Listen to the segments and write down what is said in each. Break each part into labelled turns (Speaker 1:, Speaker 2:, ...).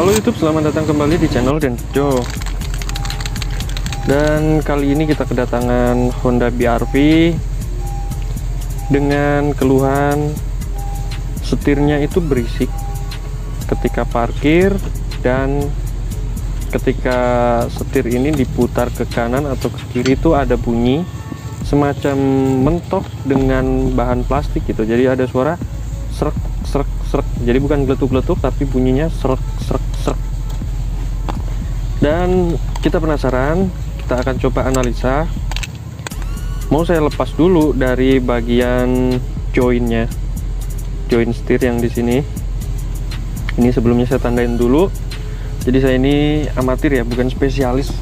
Speaker 1: Halo YouTube, selamat datang kembali di channel Denjo. Dan kali ini kita kedatangan Honda BR-V dengan keluhan setirnya itu berisik ketika parkir, dan ketika setir ini diputar ke kanan atau ke kiri itu ada bunyi semacam mentok dengan bahan plastik gitu. Jadi ada suara srek srek srek. Jadi bukan geletuk-geletuk tapi bunyinya srek srek srek. Dan kita penasaran, kita akan coba analisa. Mau saya lepas dulu dari bagian joinnya, join setir yang di sini. Ini sebelumnya saya tandain dulu. Jadi saya ini amatir ya, bukan spesialis,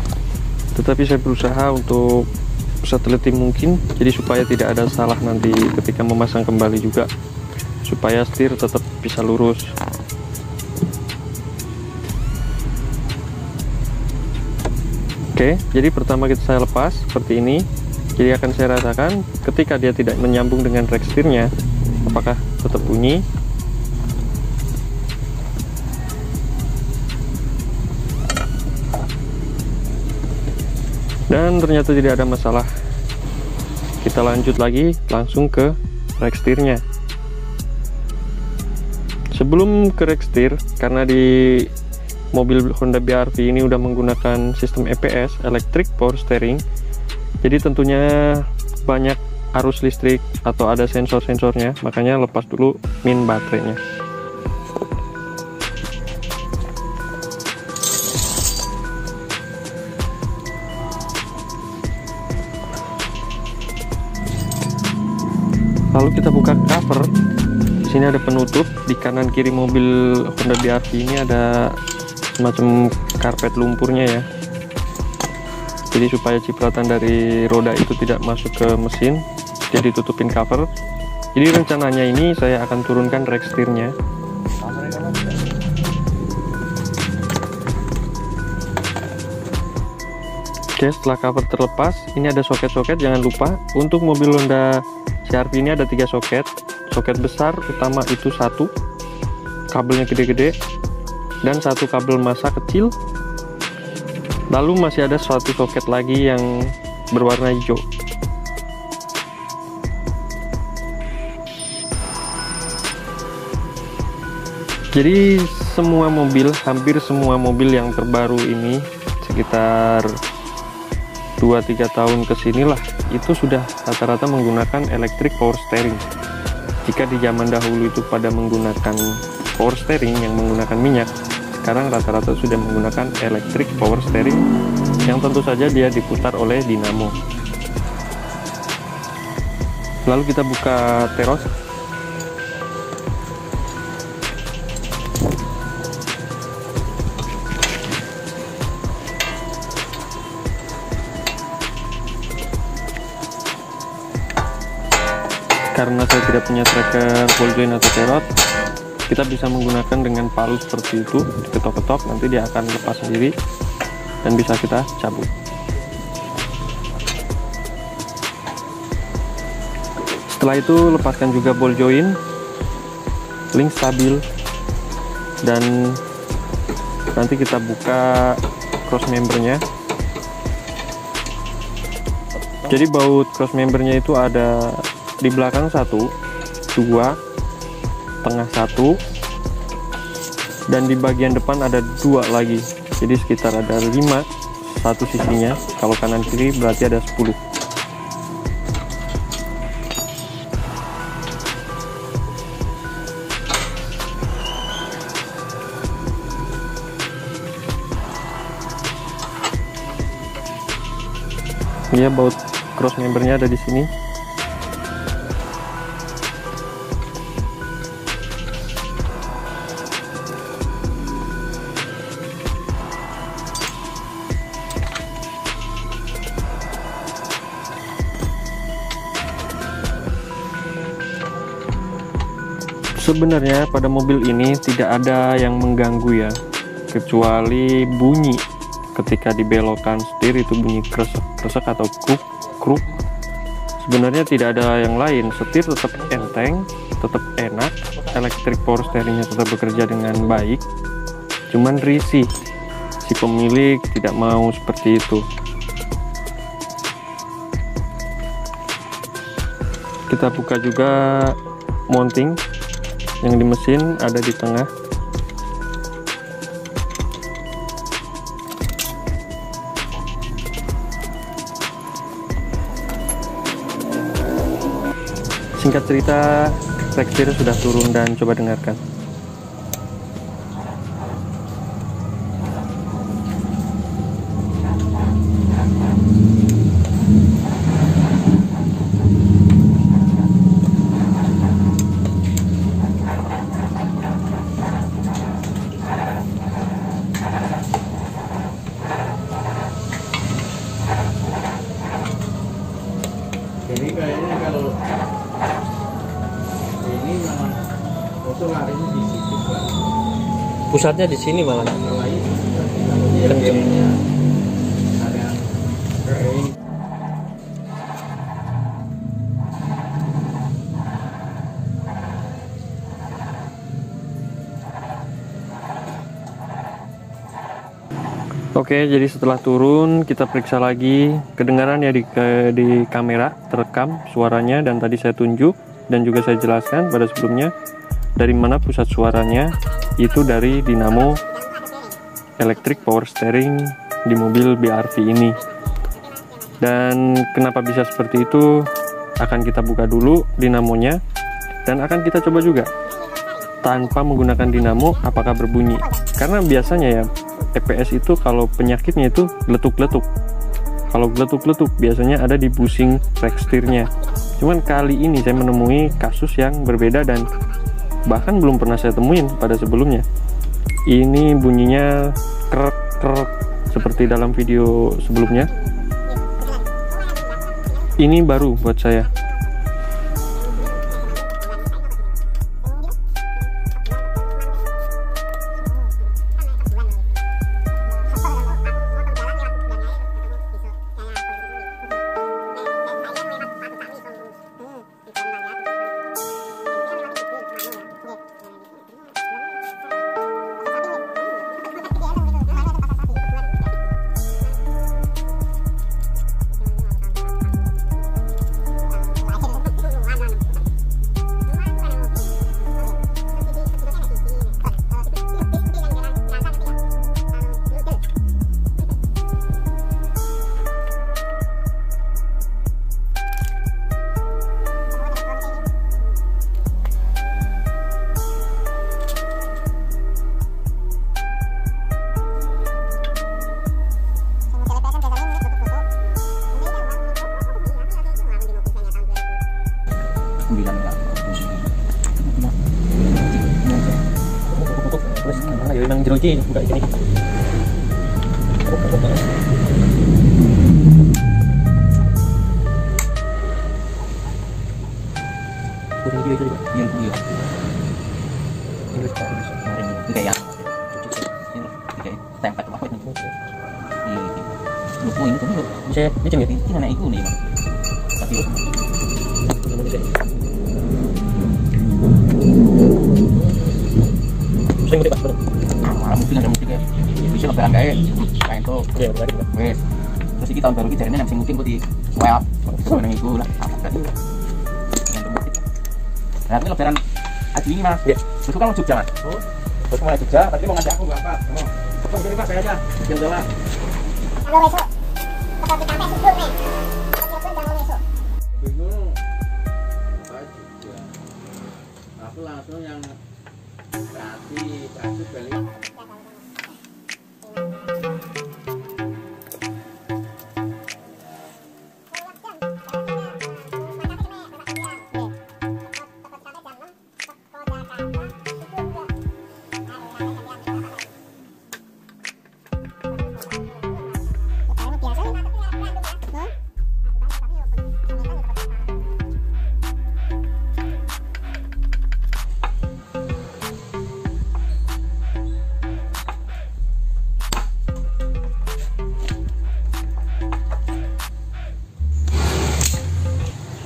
Speaker 1: tetapi saya berusaha untuk seteliti mungkin, jadi supaya tidak ada salah nanti ketika memasang kembali juga, supaya setir tetap bisa lurus. Oke, jadi pertama saya lepas seperti ini. Jadi akan saya rasakan ketika dia tidak menyambung dengan rek setirnya, apakah tetap bunyi. Dan ternyata tidak ada masalah. Kita lanjut lagi langsung ke rek setirnya. Sebelum ke rek setir, karena di mobil Honda BR-V ini udah menggunakan sistem EPS, Electric Power Steering, jadi tentunya banyak arus listrik atau ada sensor-sensornya, makanya lepas dulu min baterainya. Lalu kita buka cover. Di sini ada penutup, di kanan kiri mobil Honda BR-V ini ada semacam karpet lumpurnya ya. Jadi supaya cipratan dari roda itu tidak masuk ke mesin, jadi tutupin cover. Jadi rencananya ini saya akan turunkan rek setirnya. Oke, setelah cover terlepas, ini ada soket-soket. Jangan lupa untuk mobil Honda CR-V ini ada 3 soket. Soket besar utama itu 1, kabelnya gede-gede, dan 1 kabel massa kecil. Lalu masih ada 1 soket lagi yang berwarna hijau. Jadi semua mobil, hampir semua mobil yang terbaru ini, sekitar 2-3 tahun kesinilah, itu sudah rata-rata menggunakan electric power steering. Jika di zaman dahulu itu pada menggunakan power steering yang menggunakan minyak, sekarang rata-rata sudah menggunakan electric power steering yang tentu saja dia diputar oleh dinamo. Lalu kita buka teros. Karena saya tidak punya tracker ball joint atau terot, kita bisa menggunakan dengan palu seperti itu, diketok-ketok, nanti dia akan lepas sendiri dan bisa kita cabut. Setelah itu lepaskan juga ball joint, link stabil, dan nanti kita buka cross membernya. Jadi baut cross membernya itu ada di belakang 1, 2, tengah 1, dan di bagian depan ada 2 lagi. Jadi sekitar ada 5 satu sisinya. Kalau kanan kiri berarti ada 10. Dia baut cross membernya ada di sini. Sebenarnya pada mobil ini tidak ada yang mengganggu ya, kecuali bunyi ketika dibelokkan setir, itu bunyi kresek atau kruk. Sebenarnya tidak ada yang lain, setir tetap enteng, tetap enak, electric power steeringnya tetap bekerja dengan baik, cuman risih, si pemilik tidak mau seperti itu. Kita buka juga mounting yang di mesin, ada di tengah. Singkat cerita, tekstir sudah turun dan coba dengarkan.
Speaker 2: Jadi kayaknya kalau ini memang foto larinya di situ kan.
Speaker 1: Pusatnya di sini malah.
Speaker 2: Kalau ini kayaknya ada ini.
Speaker 1: Oke, jadi setelah turun kita periksa lagi kedengaran ya di kamera terekam suaranya, dan tadi saya tunjuk dan juga saya jelaskan pada sebelumnya dari mana pusat suaranya, itu dari dinamo electric power steering di mobil BRV ini. Dan kenapa bisa seperti itu akan kita buka dulu dinamonya, dan akan kita coba juga tanpa menggunakan dinamo apakah berbunyi, karena biasanya ya EPS itu kalau penyakitnya itu geletuk-geletuk. Kalau geletuk-geletuk biasanya ada di bushing rack setirnya. Cuman kali ini saya menemui kasus yang berbeda dan bahkan belum pernah saya temuin pada sebelumnya. Ini bunyinya krek-krek seperti dalam video sebelumnya. Ini baru buat saya. Ayo nang jero iki buka iki. Sudah dia itu juga. Iya. Ini kemarin ini kayak ini kayak tempat apa itu. Iya itu. Lu ini tuh bisa ini cuma ini anak itu nih. Tapi saya mau pas malam mungkin ada musik ya bisa lebaran kayak main tuh ya wes terus ini tahun baru kita jadinya yang mungkin buat di swap sebenarnya itu lah tadi nah ini lebaran aja ini mas terus kan mau Jogja mas terus mau Jogja tadi mau ngajak aku nggak apa mau jadi mas saya aja yang jalan halo besok atau kita sampai sibuk nih bingung aku langsung yang berarti balik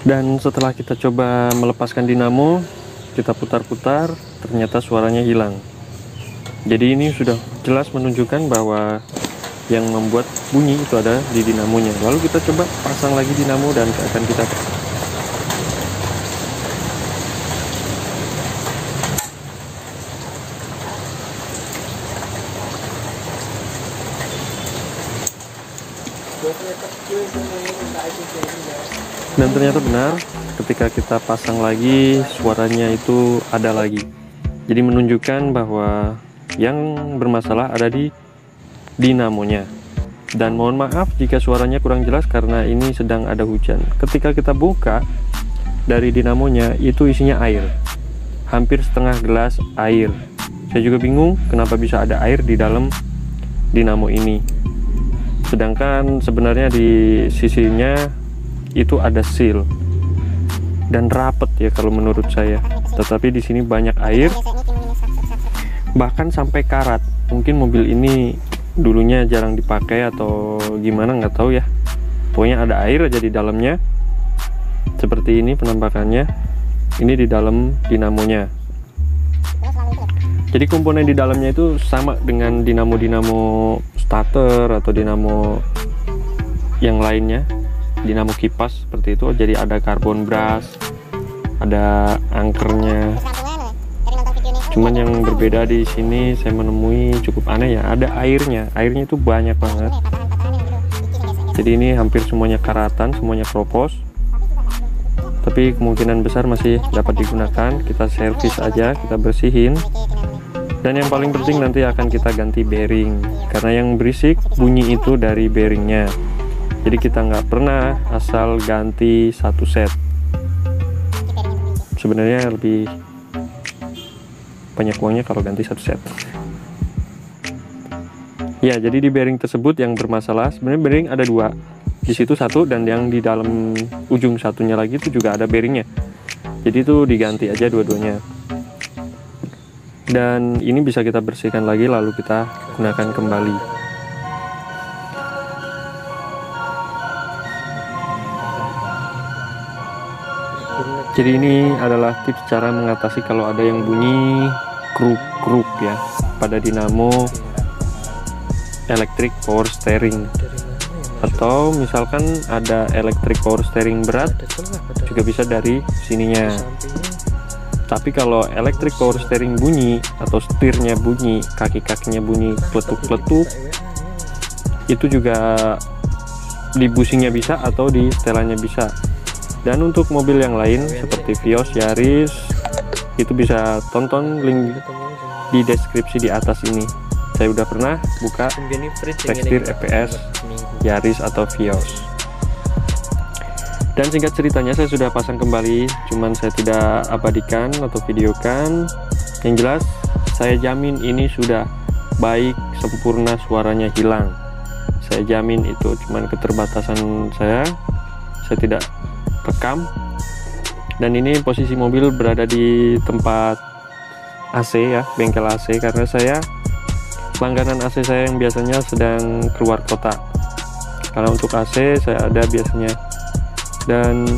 Speaker 1: Dan setelah kita coba melepaskan dinamo, kita putar-putar, ternyata suaranya hilang. Jadi ini sudah jelas menunjukkan bahwa yang membuat bunyi itu ada di dinamonya. Lalu kita coba pasang lagi dinamo dan akan kita dan ternyata benar, ketika kita pasang lagi suaranya itu ada lagi. Jadi menunjukkan bahwa yang bermasalah ada di dinamonya. Dan mohon maaf jika suaranya kurang jelas karena ini sedang ada hujan. Ketika kita buka dari dinamonya, itu isinya air, hampir setengah gelas air. Saya juga bingung kenapa bisa ada air di dalam dinamo ini, sedangkan sebenarnya di sisinya itu ada seal dan rapet ya kalau menurut saya. Tetapi di sini banyak air, bahkan sampai karat. Mungkin mobil ini dulunya jarang dipakai atau gimana, nggak tahu ya. Pokoknya ada air aja di dalamnya. Seperti ini penampakannya. Ini di dalam dinamonya. Jadi komponen di dalamnya itu sama dengan dinamo-dinamo starter atau dinamo yang lainnya, dinamo kipas seperti itu. Jadi ada karbon brush, ada angkernya. Cuman yang berbeda di sini saya menemui cukup aneh ya, ada airnya. Airnya itu banyak banget. Jadi ini hampir semuanya karatan, semuanya kropos. Tapi kemungkinan besar masih dapat digunakan. Kita servis aja, kita bersihin. Dan yang paling penting nanti akan kita ganti bearing, karena yang berisik bunyi itu dari bearingnya. Jadi kita nggak pernah asal ganti satu set. Sebenarnya lebih banyak uangnya kalau ganti satu set. Ya, jadi di bearing tersebut yang bermasalah, sebenarnya bearing ada dua. Di situ satu, dan yang di dalam ujung satunya lagi itu juga ada bearingnya. Jadi itu diganti aja dua-duanya. Dan ini bisa kita bersihkan lagi lalu kita gunakan kembali. Jadi ini adalah tips cara mengatasi kalau ada yang bunyi kruk-kruk ya pada dinamo electric power steering, atau misalkan ada electric power steering berat juga bisa dari sininya. Tapi kalau electric power steering bunyi atau setirnya bunyi, kaki-kakinya bunyi kletuk-kletuk, itu juga di bushingnya bisa atau di setelannya bisa. Dan untuk mobil yang lain seperti Vios, Yaris, itu bisa tonton link di deskripsi di atas ini. Saya udah pernah buka tekstir EPS Yaris atau Vios. Dan singkat ceritanya saya sudah pasang kembali, cuman saya tidak abadikan atau videokan. Yang jelas saya jamin ini sudah baik, sempurna, suaranya hilang. Saya jamin itu, cuman keterbatasan saya tidak rekam. Dan ini posisi mobil berada di tempat AC ya, bengkel AC, karena saya langganan AC saya yang biasanya sedang keluar kota. Karena untuk AC saya ada biasanya. Dan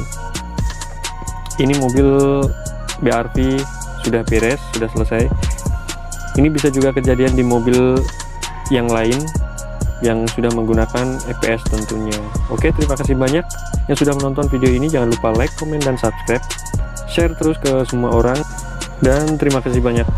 Speaker 1: ini mobil BRV sudah beres, sudah selesai. Ini bisa juga kejadian di mobil yang lain yang sudah menggunakan EPS tentunya. Oke, terima kasih banyak yang sudah menonton video ini. Jangan lupa like, komen, dan subscribe. Share terus ke semua orang. Dan terima kasih banyak.